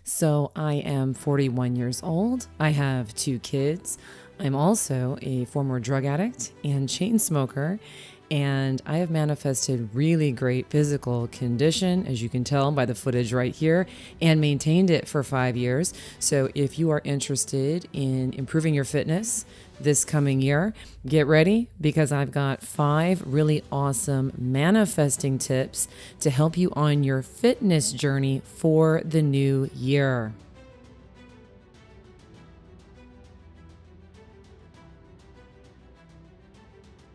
So I am 41 years old. I have 2 kids. I'm also a former drug addict and chain smoker. And I have manifested really great physical condition, as you can tell by the footage right here, and maintained it for 5 years. So if you are interested in improving your fitness this coming year, get ready because I've got 5 really awesome manifesting tips to help you on your fitness journey for the new year.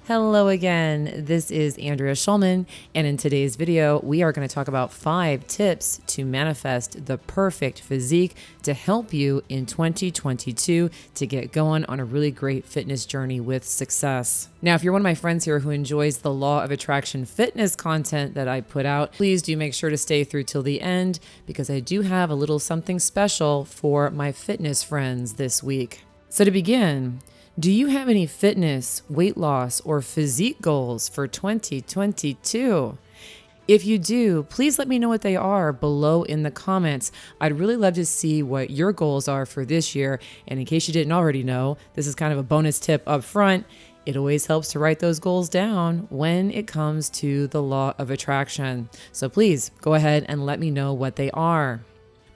Hello again, this is Andrea Schulman, and in today's video, we are going to talk about 5 tips to manifest the perfect physique to help you in 2022 to get going on a really great fitness journey with success. Now, if you're one of my friends here who enjoys the law of attraction fitness content that I put out, please do make sure to stay through till the end because I do have a little something special for my fitness friends this week. So to begin, do you have any fitness, weight loss, or physique goals for 2022? If you do, please let me know what they are below in the comments. I'd really love to see what your goals are for this year. And in case you didn't already know, this is kind of a bonus tip up front. It always helps to write those goals down when it comes to the law of attraction. So please go ahead and let me know what they are.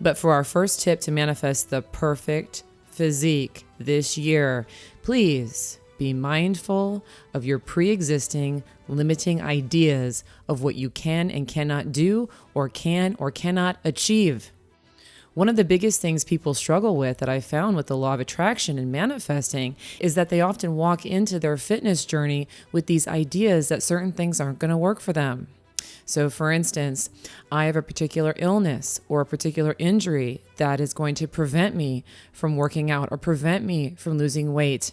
But for our first tip to manifest the perfect physique this year, please be mindful of your pre-existing limiting ideas of what you can and cannot do or can or cannot achieve. One of the biggest things people struggle with that I found with the law of attraction and manifesting is that they often walk into their fitness journey with these ideas that certain things aren't going to work for them. So for instance, I have a particular illness or a particular injury that is going to prevent me from working out or prevent me from losing weight.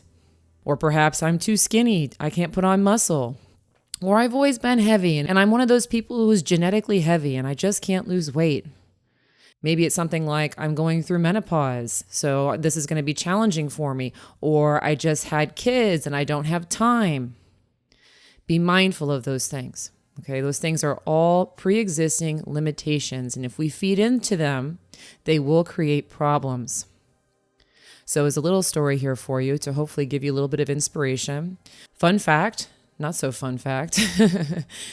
Or perhaps I'm too skinny, I can't put on muscle. Or I've always been heavy and I'm one of those people who is genetically heavy and I just can't lose weight. Maybe it's something like I'm going through menopause, so this is going to be challenging for me. Or I just had kids and I don't have time. Be mindful of those things. Okay, those things are all pre-existing limitations, and if we feed into them, they will create problems. So as a little story here for you to hopefully give you a little bit of inspiration. Fun fact, not so fun fact,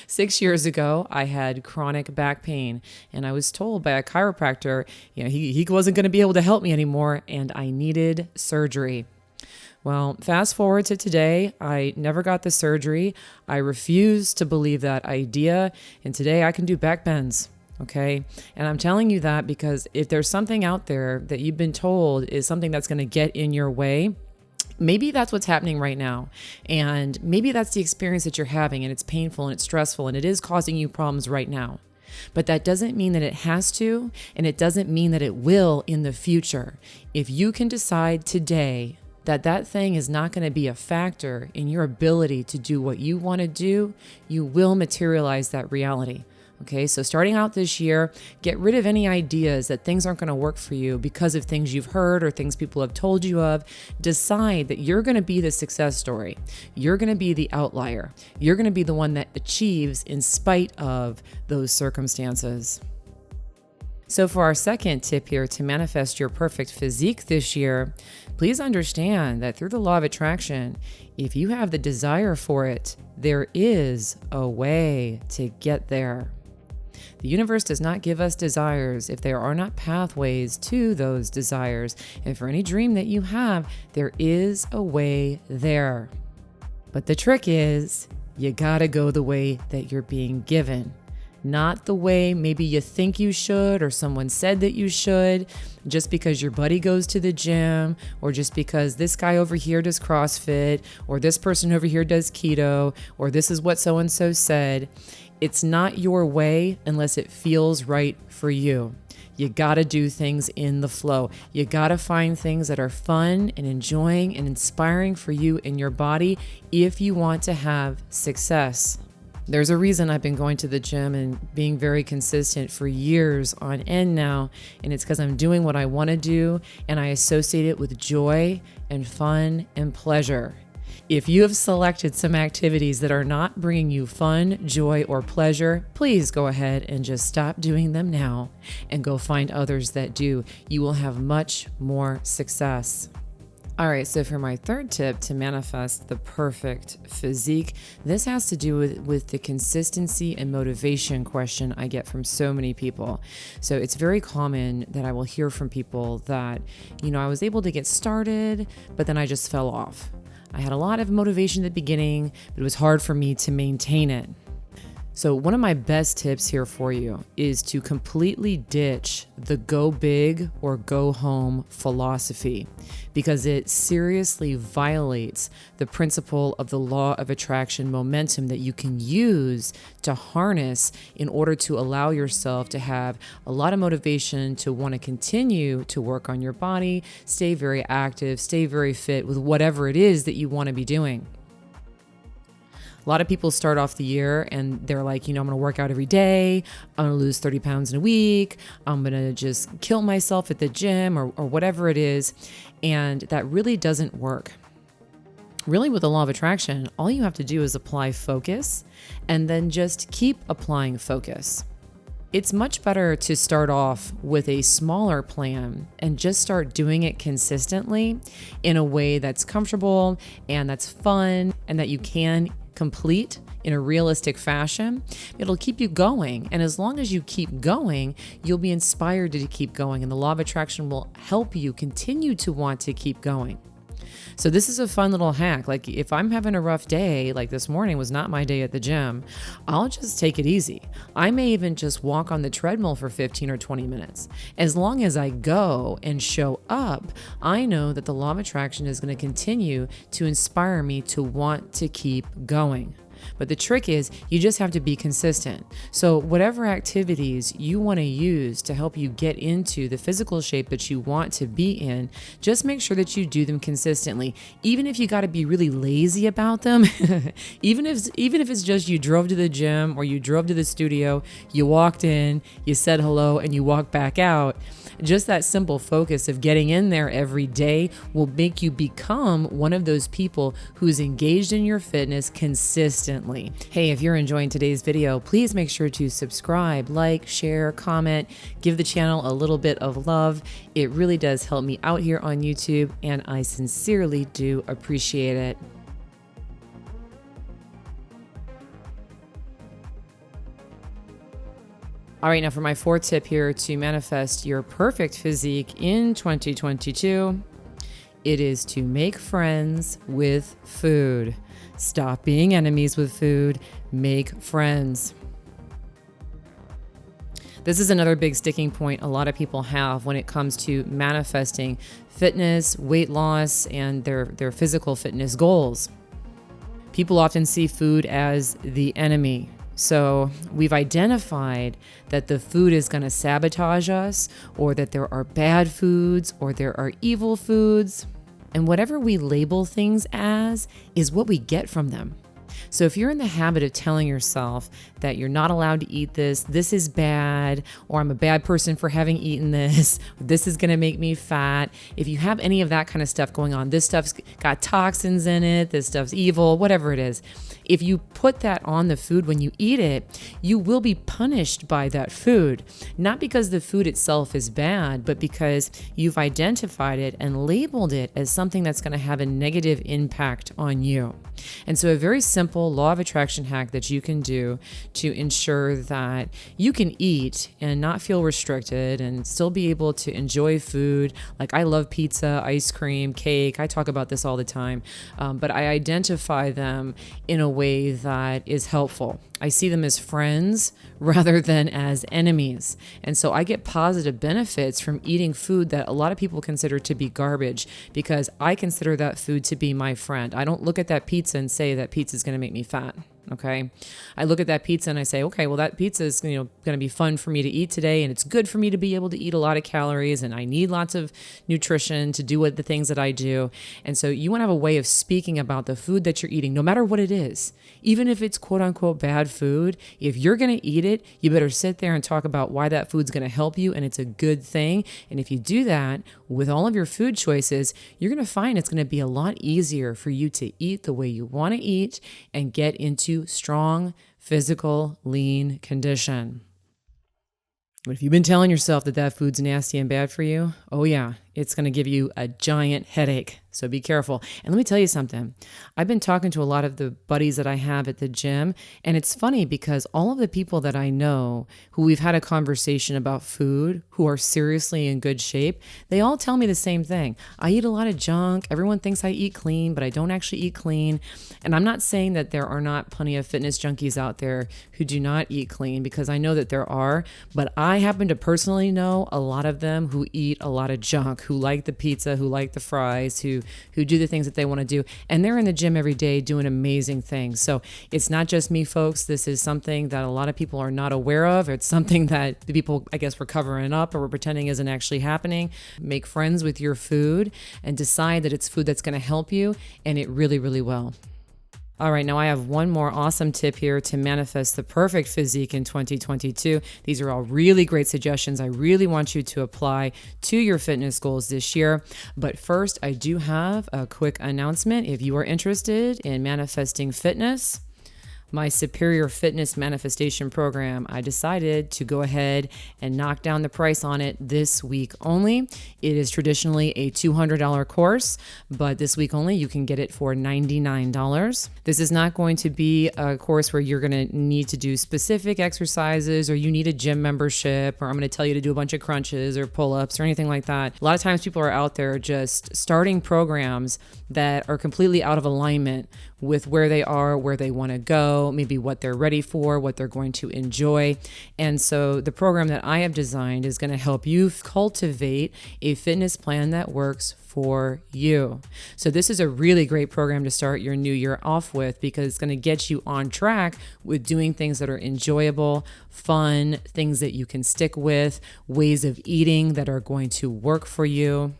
6 years ago, I had chronic back pain, and I was told by a chiropractor, he wasn't going to be able to help me anymore, and I needed surgery. Well, fast forward to today, I never got the surgery. I refuse to believe that idea. And today I can do back bends. Okay. And I'm telling you that because if there's something out there that you've been told is something that's going to get in your way, maybe that's what's happening right now. And maybe that's the experience that you're having and it's painful and it's stressful and it is causing you problems right now. But that doesn't mean that it has to, and it doesn't mean that it will in the future. If you can decide today that thing is not going to be a factor in your ability to do what you want to do, you will materialize that reality. Okay, so starting out this year, get rid of any ideas that things aren't going to work for you because of things you've heard or things people have told you of. Decide that you're going to be the success story. You're going to be the outlier. You're going to be the one that achieves in spite of those circumstances. So for our second tip here to manifest your perfect physique this year, please understand that through the law of attraction, if you have the desire for it, there is a way to get there. The universe does not give us desires if there are not pathways to those desires. And for any dream that you have, there is a way there. But the trick is, you gotta go the way that you're being given. Not the way maybe you think you should or someone said that you should, just because your buddy goes to the gym or just because this guy over here does CrossFit or this person over here does keto or this is what so-and-so said. It's not your way unless it feels right for you. You gotta do things in the flow. You gotta find things that are fun and enjoying and inspiring for you in your body if you want to have success. There's a reason I've been going to the gym and being very consistent for years on end now, and it's because I'm doing what I want to do and I associate it with joy and fun and pleasure. If you have selected some activities that are not bringing you fun, joy, or pleasure, please go ahead and just stop doing them now and go find others that do. You will have much more success. All right, so for my third tip to manifest the perfect physique, this has to do with the consistency and motivation question I get from so many people. So it's very common that I will hear from people that, I was able to get started, but then I just fell off. I had a lot of motivation at the beginning, but it was hard for me to maintain it. So one of my best tips here for you is to completely ditch the go big or go home philosophy, because it seriously violates the principle of the law of attraction momentum that you can use to harness in order to allow yourself to have a lot of motivation to want to continue to work on your body, stay very active, stay very fit with whatever it is that you want to be doing. A lot of people start off the year and they're like, I'm going to work out every day. I'm going to lose 30 pounds in a week. I'm going to just kill myself at the gym or whatever it is. And that really doesn't work. Really, with the law of attraction, all you have to do is apply focus and then just keep applying focus. It's much better to start off with a smaller plan and just start doing it consistently in a way that's comfortable and that's fun and that you can complete in a realistic fashion. It'll keep you going. And as long as you keep going, you'll be inspired to keep going. And the law of attraction will help you continue to want to keep going. So this is a fun little hack. Like if I'm having a rough day, like this morning was not my day at the gym, I'll just take it easy. I may even just walk on the treadmill for 15 or 20 minutes. As long as I go and show up, I know that the law of attraction is going to continue to inspire me to want to keep going. But the trick is you just have to be consistent. So whatever activities you want to use to help you get into the physical shape that you want to be in, just make sure that you do them consistently. Even if you got to be really lazy about them, even if it's just you drove to the gym or you drove to the studio, you walked in, you said hello, and you walked back out. Just that simple focus of getting in there every day will make you become one of those people who's engaged in your fitness consistently. Hey, if you're enjoying today's video, please make sure to subscribe, like, share, comment, give the channel a little bit of love. It really does help me out here on YouTube, and I sincerely do appreciate it. All right, now for my fourth tip here to manifest your perfect physique in 2022, it is to make friends with food. Stop being enemies with food, make friends. This is another big sticking point a lot of people have when it comes to manifesting fitness, weight loss, and their physical fitness goals. People often see food as the enemy. So we've identified that the food is going to sabotage us, or that there are bad foods, or there are evil foods. And whatever we label things as is what we get from them. So if you're in the habit of telling yourself that you're not allowed to eat this, this is bad, or I'm a bad person for having eaten this, this is going to make me fat. If you have any of that kind of stuff going on, this stuff's got toxins in it, this stuff's evil, whatever it is. If you put that on the food when you eat it, you will be punished by that food. Not because the food itself is bad, but because you've identified it and labeled it as something that's going to have a negative impact on you. And so a very simple law of attraction hack that you can do to ensure that you can eat and not feel restricted and still be able to enjoy food. Like I love pizza, ice cream, cake. I talk about this all the time, but I identify them in a way that is helpful. I see them as friends rather than as enemies. And so I get positive benefits from eating food that a lot of people consider to be garbage, because I consider that food to be my friend. I don't look at that pizza and say that pizza is going to make me fat. Okay. I look at that pizza and I say, okay, well, that pizza is, going to be fun for me to eat today. And it's good for me to be able to eat a lot of calories. And I need lots of nutrition to do the things that I do. And so you want to have a way of speaking about the food that you're eating, no matter what it is. Even if it's quote unquote bad food, if you're going to eat it, you better sit there and talk about why that food's going to help you and it's a good thing. And if you do that with all of your food choices, you're going to find it's going to be a lot easier for you to eat the way you want to eat and get into strong, physical, lean condition. But if you've been telling yourself that that food's nasty and bad for you, oh yeah, it's going to give you a giant headache. So be careful. And let me tell you something. I've been talking to a lot of the buddies that I have at the gym, and it's funny because all of the people that I know who we've had a conversation about food, who are seriously in good shape, they all tell me the same thing. I eat a lot of junk. Everyone thinks I eat clean, but I don't actually eat clean. And I'm not saying that there are not plenty of fitness junkies out there who do not eat clean, because I know that there are, but I happen to personally know a lot of them who eat a lot of junk, who like the pizza, who like the fries, who do the things that they want to do. And they're in the gym every day doing amazing things. So it's not just me, folks. This is something that a lot of people are not aware of. It's something that the people, I guess, we're covering up or we're pretending isn't actually happening. Make friends with your food and decide that it's food that's going to help you, and it really, really will. All right, now I have one more awesome tip here to manifest the perfect physique in 2022. These are all really great suggestions I really want you to apply to your fitness goals this year. But first, I do have a quick announcement. If you are interested in manifesting fitness, my Superior Fitness Manifestation Program, I decided to go ahead and knock down the price on it this week only. It is traditionally a $200 course, but this week only you can get it for $99. This is not going to be a course where you're going to need to do specific exercises or you need a gym membership or I'm going to tell you to do a bunch of crunches or pull-ups or anything like that. A lot of times people are out there just starting programs that are completely out of alignment with where they are, where they want to go, maybe what they're ready for, what they're going to enjoy. And so the program that I have designed is going to help you cultivate a fitness plan that works for you. So this is a really great program to start your new year off with because it's going to get you on track with doing things that are enjoyable, fun, things that you can stick with, ways of eating that are going to work for you.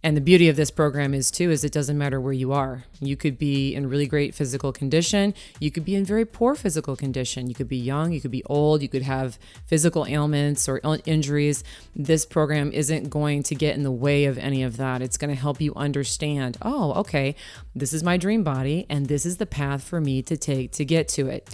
And the beauty of this program is it doesn't matter where you are. You could be in really great physical condition. You could be in very poor physical condition. You could be young, you could be old, you could have physical ailments or injuries. This program isn't going to get in the way of any of that. It's going to help you understand, oh, okay, this is my dream body and this is the path for me to take to get to it.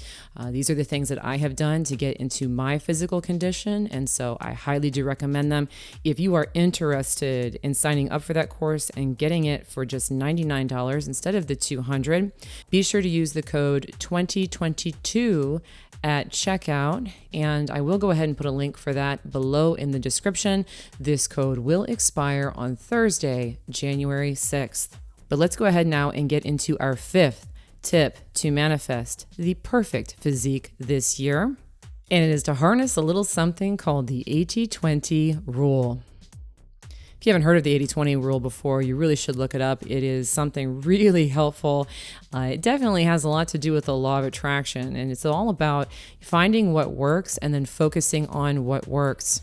These are the things that I have done to get into my physical condition. And so I highly do recommend them. If you are interested in signing up for that course and getting it for just $99 instead of the $200, be sure to use the code 2022 at checkout, and I will go ahead and put a link for that below in the description. This code will expire on Thursday, January 6th. But let's go ahead now and get into our fifth tip to manifest the perfect physique this year, and it is to harness a little something called the 80-20 rule. If you haven't heard of the 80-20 rule before, you really should look it up. It is something really helpful. It definitely has a lot to do with the law of attraction, and it's all about finding what works and then focusing on what works.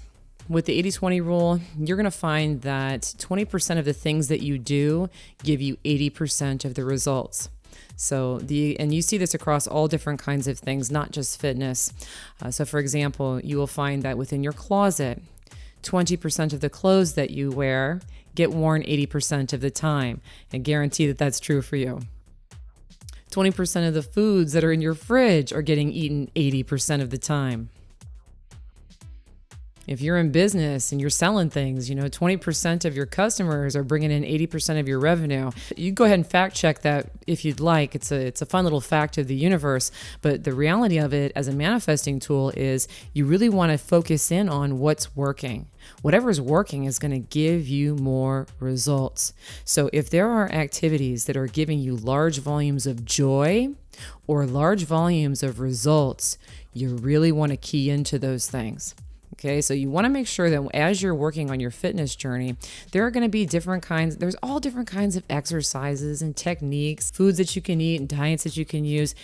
With the 80-20 rule, you're going to find that 20% of the things that you do give you 80% of the results. And you see this across all different kinds of things, not just fitness. So for example, you will find that within your closet, 20% of the clothes that you wear get worn 80% of the time. I guarantee that that's true for you. 20% of the foods that are in your fridge are getting eaten 80% of the time. If you're in business and you're selling things, 20% of your customers are bringing in 80% of your revenue. You go ahead and fact check that if you'd like. It's a fun little fact of the universe. But the reality of it as a manifesting tool is you really want to focus in on what's working. Whatever's working is going to give you more results. So if there are activities that are giving you large volumes of joy or large volumes of results, you really want to key into those things. Okay, so you want to make sure that as you're working on your fitness journey, there are going to be there's all different kinds of exercises and techniques, foods that you can eat and diets that you can use.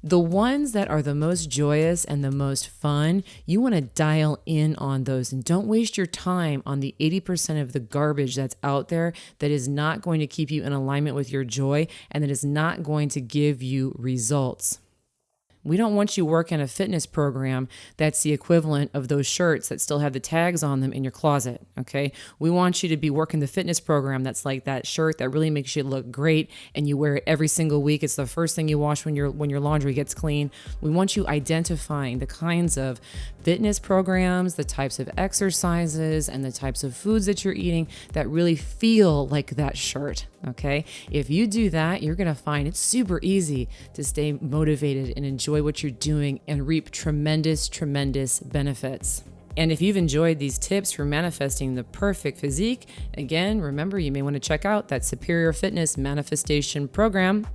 The ones that are the most joyous and the most fun, you want to dial in on those and don't waste your time on the 80% of the garbage that's out there that is not going to keep you in alignment with your joy and that is not going to give you results. We don't want you working a fitness program that's the equivalent of those shirts that still have the tags on them in your closet, okay? We want you to be working the fitness program that's like that shirt that really makes you look great and you wear it every single week. It's the first thing you wash when your laundry gets clean. We want you identifying the kinds of fitness programs, the types of exercises, and the types of foods that you're eating that really feel like that shirt, okay? If you do that, you're gonna find it's super easy to stay motivated and enjoy what you're doing and reap tremendous, tremendous benefits. And if you've enjoyed these tips for manifesting the perfect physique, again, remember you may want to check out that Superior Fitness Manifestation Program.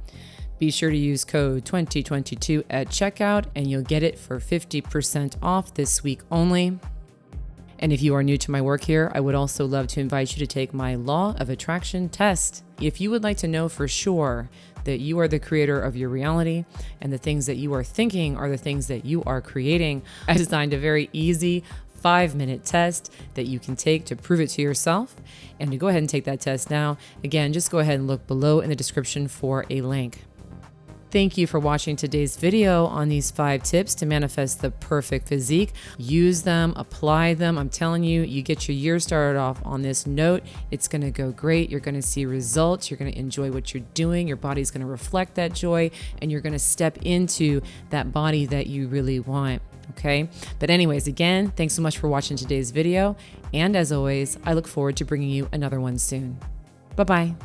Be sure to use code 2022 at checkout and you'll get it for 50% off this week only. And if you are new to my work here, I would also love to invite you to take my Law of Attraction test. If you would like to know for sure that you are the creator of your reality and the things that you are thinking are the things that you are creating, I designed a very easy 5-minute test that you can take to prove it to yourself. And to go ahead and take that test now, again, just go ahead and look below in the description for a link. Thank you for watching today's video on these 5 tips to manifest the perfect physique. Use them, apply them. I'm telling you, you get your year started off on this note, it's going to go great. You're going to see results. You're going to enjoy what you're doing. Your body's going to reflect that joy, and you're going to step into that body that you really want. Okay. But anyways, again, thanks so much for watching today's video. And as always, I look forward to bringing you another one soon. Bye-bye.